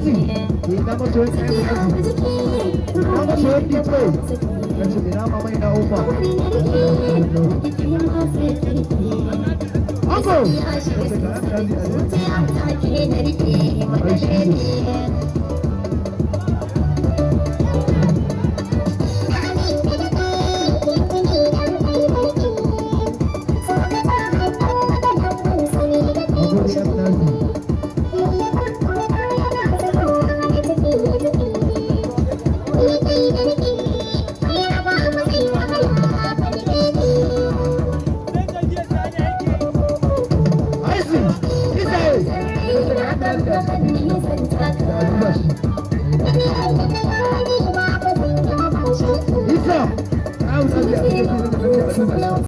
Number 20. Number 23. Kasi dinama may naupa. Ako! Isa!